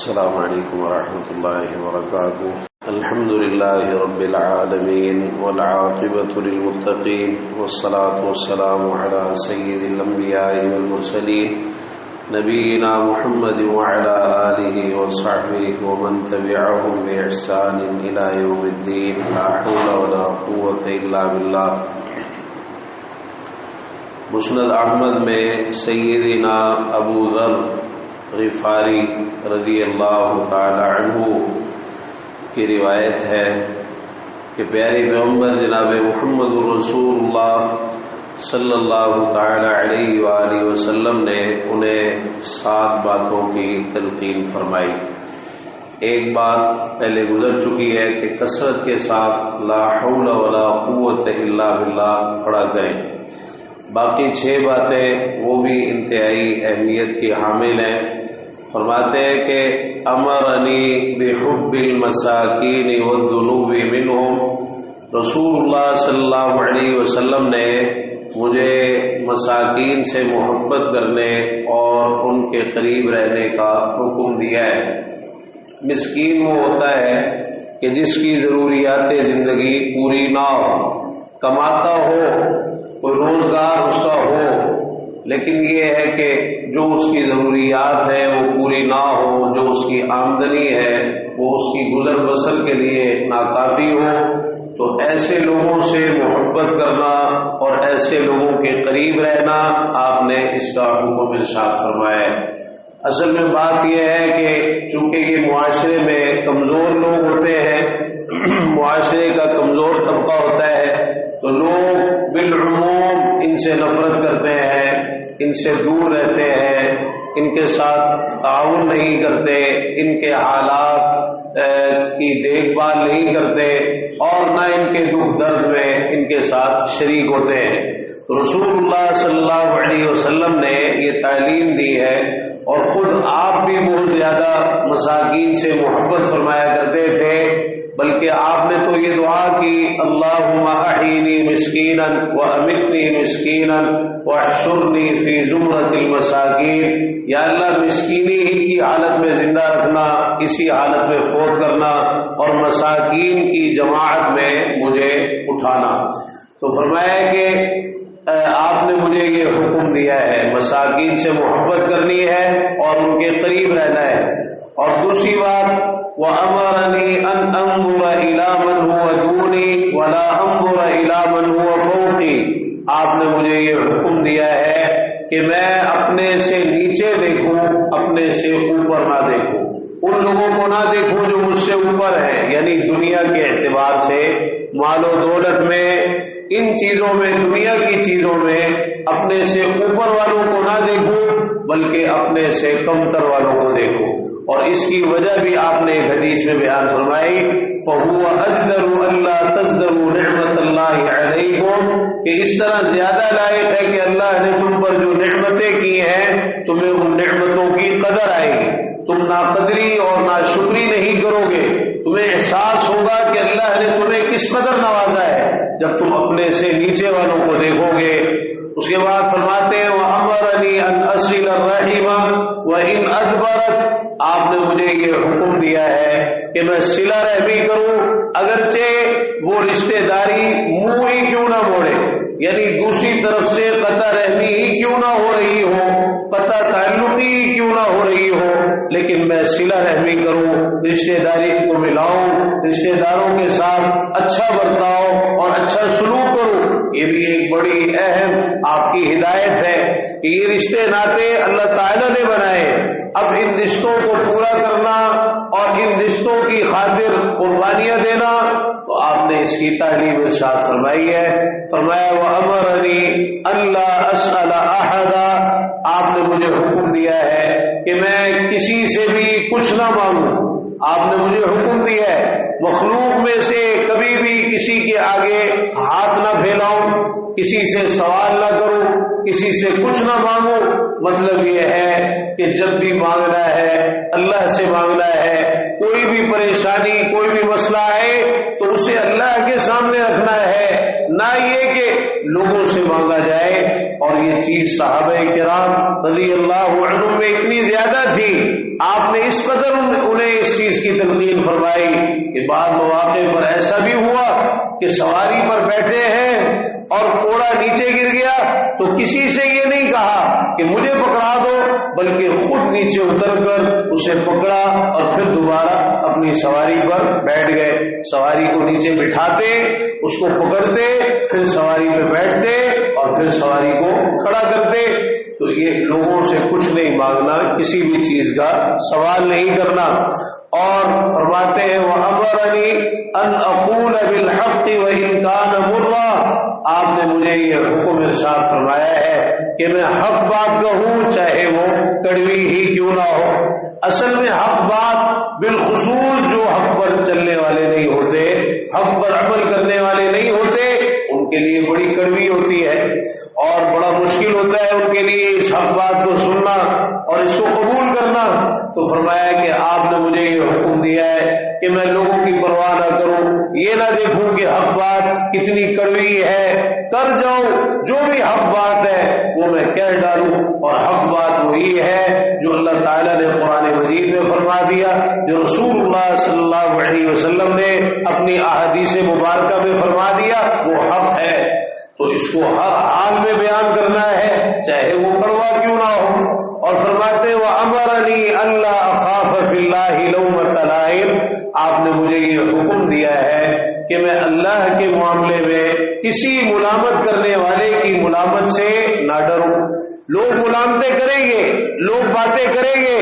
السلام علیکم ورحمۃ اللہ وبرکاتہ۔ الحمد للہ رب العالمین والعاقبۃ للمتقین والصلاة والسلام علی سید الانبیاء والمرسلین نبینا محمد وعلی آلہ وصحبہ ومن تبعہم بإحسان الی یوم الدین، لا حول ولا قوة الا باللہ۔ مسند احمد میں سیدنا ابوذر غفاری رضی اللہ تعالی عنہ کی روایت ہے کہ پیارے پیغمبر جناب محمد رسول اللہ صلی اللہ تعالی علیہ وآلہ وسلم نے انہیں 7 باتوں کی تلقین فرمائی۔ ایک بات پہلے گزر چکی ہے کہ کثرت کے ساتھ لا حول ولا قوت الا باللہ پڑھا کریں۔ باقی 6 باتیں وہ بھی انتہائی اہمیت کی حامل ہیں۔ فرماتے ہیں کہ امرنی بحب المساکین والذنوب منہم، رسول اللہ صلی اللہ علیہ وسلم نے مجھے مساکین سے محبت کرنے اور ان کے قریب رہنے کا حکم دیا ہے۔ مسکین وہ ہوتا ہے کہ جس کی ضروریات زندگی پوری نہ ہو، کماتا ہو، کوئی روزگار اس کا ہو، لیکن یہ ہے کہ جو اس کی ضروریات ہیں وہ پوری نہ ہو، جو اس کی آمدنی ہے وہ اس کی گزر بسر کے لیے ناکافی ہو، تو ایسے لوگوں سے محبت کرنا اور ایسے لوگوں کے قریب رہنا آپ نے اس کا حکم ارشاد فرمایا ہے۔ اصل میں بات یہ ہے کہ چونکہ یہ معاشرے میں کمزور لوگ ہوتے ہیں، معاشرے کا کمزور طبقہ ہوتا ہے، تو لوگ بالعموم ان سے نفرت کرتے ہیں، ان سے دور رہتے ہیں، ان کے ساتھ تعاون نہیں کرتے، ان کے حالات کی دیکھ بھال نہیں کرتے اور نہ ان کے دکھ درد میں ان کے ساتھ شریک ہوتے ہیں۔ تو رسول اللہ صلی اللہ علیہ وسلم نے یہ تعلیم دی ہے، اور خود آپ بھی بہت زیادہ مساکین سے محبت فرمایا کرتے تھے، بلکہ آپ نے تو یہ دعا کی اللہم احینی مسکینا وامتنی مسکینا واحشرنی فی زمرۃ المساکین، یا اللہ مسکینی ہی کی حالت میں زندہ رکھنا، اسی حالت میں فوت کرنا، اور مساکین کی جماعت میں مجھے اٹھانا۔ تو فرمایا کہ آپ نے مجھے یہ حکم دیا ہے، مساکین سے محبت کرنی ہے اور ان کے قریب رہنا ہے۔ اور دوسری بات وَأَمَرَنِي أَنْ أَنظُرَ إِلَى مَنْ هُوَ دُونِي وَلَا أَنظُرَ إِلَى مَنْ هُوَ فَوْقِي، آپ نے مجھے یہ حکم دیا ہے کہ میں اپنے سے نیچے دیکھوں، اپنے سے اوپر نہ دیکھوں، ان لوگوں کو نہ دیکھوں جو مجھ سے اوپر ہیں، یعنی دنیا کے اعتبار سے، مال و دولت میں، ان چیزوں میں، دنیا کی چیزوں میں اپنے سے اوپر والوں کو نہ دیکھوں بلکہ اپنے سے کمتر والوں کو دیکھوں۔ اور اس کی وجہ بھی آپ نے ایک حدیث میں بیان فرمائی فَهُوَ أَجْدَرُ أَلَّا تَزْدَرُوا نِعْمَةَ اللَّهِ عَلَيْكُمْ، کہ اس طرح زیادہ لائق ہے کہ اللہ نے تم پر جو نعمتیں کی ہیں تمہیں ان نعمتوں کی قدر آئے گی، تم ناقدری اور ناشکری نہیں کرو گے، تمہیں احساس ہوگا کہ اللہ نے تمہیں کس قدر نوازا ہے جب تم اپنے سے نیچے والوں کو دیکھو گے۔ اس کے بعد فرماتے ہیں وَأَمَرَنِي أَنْ أَصِلَ الرَّحِمَ وَإِنْ أَدْبَرَتْ، آپ نے مجھے یہ حکم دیا ہے کہ میں صلہ رحمی کروں اگرچہ وہ رشتہ داری منہ ہی کیوں نہ موڑے، یعنی دوسری طرف سے قطع رحمی ہی کیوں نہ ہو رہی ہو، قطع تعلقی ہی کیوں نہ ہو رہی ہو، لیکن میں صلہ رحمی کروں، رشتہ داری کو ملاؤں، رشتہ داروں کے ساتھ اچھا برتاؤ اور اچھا سلوک کروں۔ یہ بھی ایک بڑی اہم آپ کی ہدایت ہے کہ یہ رشتے ناطے اللہ تعالیٰ نے بنائے، اب ان رشتوں کو پورا کرنا اور ان رشتوں کی خاطر قربانیاں دینا، تو آپ نے اس کی تعلیم ارشاد فرمائی ہے۔ فرمایا وَأَمَرَنِي أَلَّا أَسْأَلَ أَحَدًا، آپ نے مجھے حکم دیا ہے کہ میں کسی سے بھی کچھ نہ مانگوں، آپ نے مجھے حکم دیا ہے مخلوق میں سے کبھی بھی کسی کے آگے ہاتھ نہ پھیلاؤں، کسی سے سوال نہ کروں، کسی سے کچھ نہ مانگوں۔ مطلب یہ ہے کہ جب بھی مانگنا ہے اللہ سے مانگنا ہے، کوئی بھی پریشانی، کوئی بھی مسئلہ آئے تو اسے اللہ کے سامنے رکھنا ہے، نہ یہ کہ لوگوں سے مانگا جائے۔ اور یہ چیز صحابہ کرام رضی اللہ عنہم میں اتنی زیادہ تھی، آپ نے اس قدر تفصیل فرمائی کہ بعض مواقع پر ایسا بھی ہوا کہ سواری پر بیٹھے ہیں اور گھوڑا نیچے گر گیا تو کسی سے یہ نہیں کہا کہ مجھے پکڑا دو، بلکہ خود نیچے اتر کر اسے پکڑا اور پھر دوبارہ اپنی سواری پر بیٹھ گئے۔ سواری کو نیچے بٹھاتے، اس کو پکڑتے، پھر سواری پہ بیٹھتے اور پھر سواری کو کھڑا کرتے۔ تو یہ لوگوں سے کچھ نہیں مانگنا، کسی بھی چیز کا سوال نہیں کرنا۔ اور فرماتے ہیں وَأَمَرَنِي أَنْ أَقُولَ بِالْحَقِّ وَإِنْ كَانَ مُرًّا، آپ نے مجھے یہ حکم ارشاد فرمایا ہے کہ میں حق بات کہوں چاہے وہ کڑوی ہی کیوں نہ ہو۔ اصل میں حق بات بالخصوص جو حق پر چلنے والے نہیں ہوتے، حق پر عمل کرنے والے نہیں ہوتے، ان کے لیے بڑی کڑوی ہوتی ہے اور بڑا مشکل ہوتا ہے ان کے لیے اس حق بات کو سننا اور اس کو قبول کرنا۔ تو فرمایا کہ آپ نے مجھے یہ حکم دیا ہے کہ میں لوگوں کی پرواہ نہ کروں، یہ نہ دیکھوں کہ حق بات کتنی کڑوی ہے، کر جاؤں جو بھی حق بات ہے وہ میں کہہ ڈالوں۔ اور حق بات وہی ہے جو اللہ تعالیٰ نے قرآن مجید میں فرما دیا، جو رسول اللہ صلی اللہ علیہ وسلم نے اپنی احادیث مبارکہ میں فرما دیا، وہ حق ہے۔ تو اس کو ہر حال میں بیان کرنا ہے، چاہے وہ کڑوا کیوں نہ ہو۔ اور فرماتے وَأَمَرَنِي أَلَّا أَخَافَ فِي اللَّهِ لَوْمَةَ لَائِمٍ، آپ نے مجھے یہ حکم دیا ہے کہ میں اللہ کے معاملے میں کسی ملامت کرنے والے کی ملامت سے نہ ڈروں۔ لوگ ملامتیں کریں گے، لوگ باتیں کریں گے،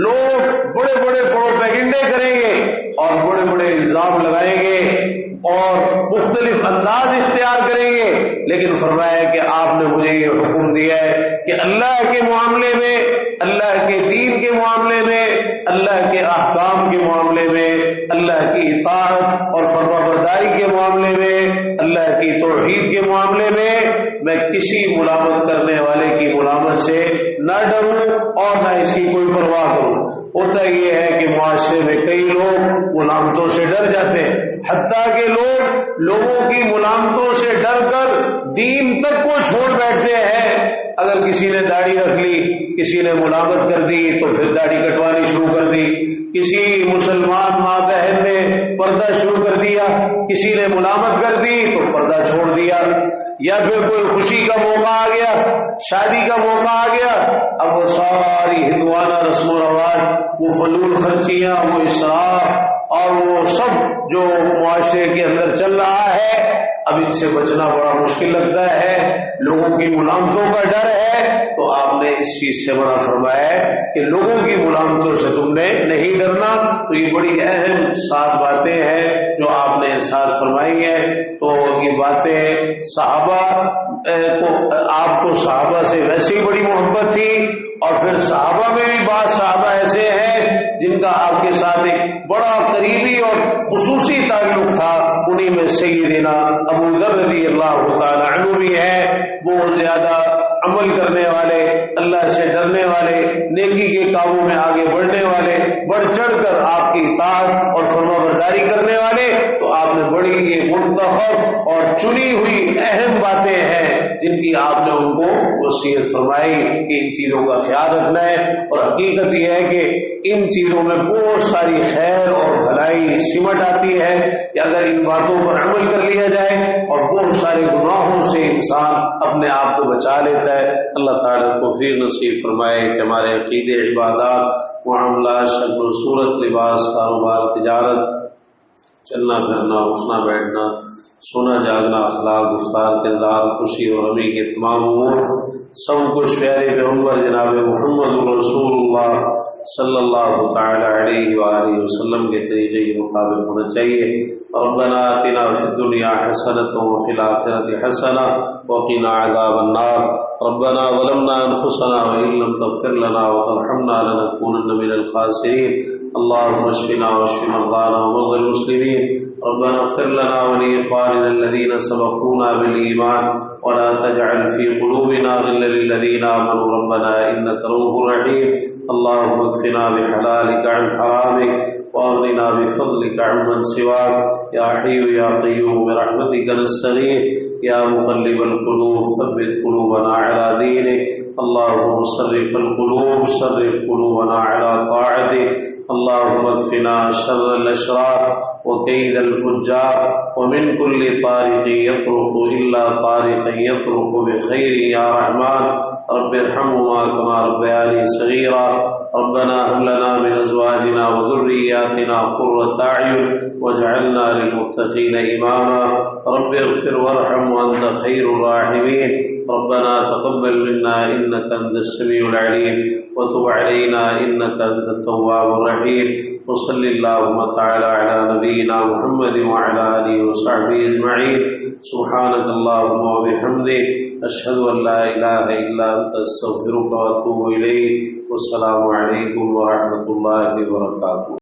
لوگ بڑے بڑے پروپیگنڈے کریں گے اور بڑے بڑے الزام لگائیں گے اور مختلف انداز اختیار کریں گے، لیکن فرمایا کہ آپ نے مجھے یہ حکم دیا ہے کہ اللہ کے معاملے میں، اللہ کے دین کے معاملے میں، اللہ کے احکام کے معاملے میں، اللہ کی اطاعت اور فرما برداری کے معاملے میں، اللہ کی توحید کے معاملے میں کسی ملامت کرنے والے کی ملامت سے نہ ڈروں اور نہ اس کی کوئی پرواہ کروں۔ ہوتا یہ ہے کہ معاشرے میں کئی لوگ ملامتوں سے ڈر جاتے ہیں، حتیٰ کہ لوگوں کی ملامتوں سے ڈر کر دین تک کو چھوڑ بیٹھتے ہیں۔ اگر کسی نے داڑھی رکھ لی، کسی نے ملامت کر دی تو پھر داڑھی کٹوانی شروع کر دی، کسی مسلمان ماں بہن نے پردہ شروع کر دیا، کسی نے ملامت کر دی تو پردہ چھوڑ دیا، یا پھر کوئی خوشی کا موقع آ گیا، شادی کا موقع آ گیا، اب وہ ساری ہندوانہ رسم و رواج، وہ فضول خرچیاں، وہ اسراف اور وہ سب جو معاشرے کے اندر چل رہا ہے، اب ان سے بچنا بڑا مشکل لگتا ہے، لوگوں کی ملامتوں کا ڈر ہے۔ تو آپ نے اس چیز سے منع فرمایا ہے کہ لوگوں کی ملامتوں سے تم نے نہیں ڈرنا۔ تو یہ بڑی اہم 7 باتیں ہیں جو آپ نے ارشاد فرمائی ہیں۔ تو یہ باتیں صحابہ کو، آپ کو صحابہ سے ویسے ہی بڑی محبت تھی، اور پھر صحابہ میں بھی بعض صحابہ ایسے ہیں جن کا آپ کے ساتھ ایک بڑا قریبی اور خصوصی تعلق تھا، انہی میں سیدنا ابوذر رضی اللہ تعالی عنہ بھی ہے۔ وہ زیادہ عمل کرنے والے، اللہ سے ڈرنے والے، نیکی کے کاموں میں آگے بڑھنے والے، بڑھ چڑھ کر آپ کی اطاعت اور فرما برداری کرنے والے۔ تو آپ نے بڑی یہ منتخب اور چنی ہوئی اہم باتیں ہیں جن کی آپ نے ان کو وصیت فرمائی کہ ان چیزوں کا خیال رکھنا ہے۔ اور حقیقت یہ ہے کہ ان چیزوں میں بہت ساری خیر اور بھلائی سمٹ آتی ہے کہ اگر ان باتوں پر عمل کر لیا جائے، اور بہت سارے گناہوں سے انسان اپنے آپ کو بچا لیتا ہے۔ اللہ تعالیٰ توفیق نصیب فرمائے کہ ہمارے عقیدے، عبادات، معاملات، شکل و صورت، لباس، کاروبار، تجارت، چلنا پھرنا، اٹھنا بیٹھنا، سونا جاگنا، اخلاق، گفتار، کردار، خوشی اور غمی کے تمام امور سب کچھ پیارے پیغمبر جناب محمد رسول اللہ صلی اللہ تعالی علیہ وآلہ وسلم کے طریقے کے مطابق ہونا چاہیے۔ ربنا آتنا فی الدنیا حسنة وفی الآخرة حسنة وقنا عذاب النار۔ ربنا ظلمنا انفسنا وإن لم تغفر لنا وترحمنا لنكونن من الخاسرين۔ اللهم اشفنا واشف مرضانا ومرضى المسلمين۔ ربنا اغفر لنا ولإخواننا الذين سبقونا بالإيمان ولا تجعل في قلوبنا غلا للذين آمنوا ربنا إنك رؤوف رحيم۔ اللهم اكفنا بحلالك عن حرامك وأغننا بفضلك عمن سواك يا حي يا قيوم برحمتك نستغيث يا مقلب القلوب ثبت قلوبنا على دينك۔ اللهم صرف القلوب، صرف قلوبنا على طاعتك اللهم اكفنا شر الأشرار وكيد الفجار ومن كل طارق يطرق إلا طارقا يطرق بخير يا رحمن رب ارحمهما كما ربياني صغيرا ربنا هب لنا من أزواجنا وذرياتنا قرة أعين واجعلنا للمتقين إماما رب اغفر وارحم وأنت خير الراحمين ربنا تقبل منا إنك أنت السميع العليم وتب علينا إنك أنت التواب الرحيم وصل اللهم تعالى على نبينا محمد وعلى آله وصحبه أجمعين سبحانك اللهم وبحمدك أشهد أن لا إله إلا أنت أستغفرك وأتوب إليك والسلام عليكم ورحمة الله وبركاته.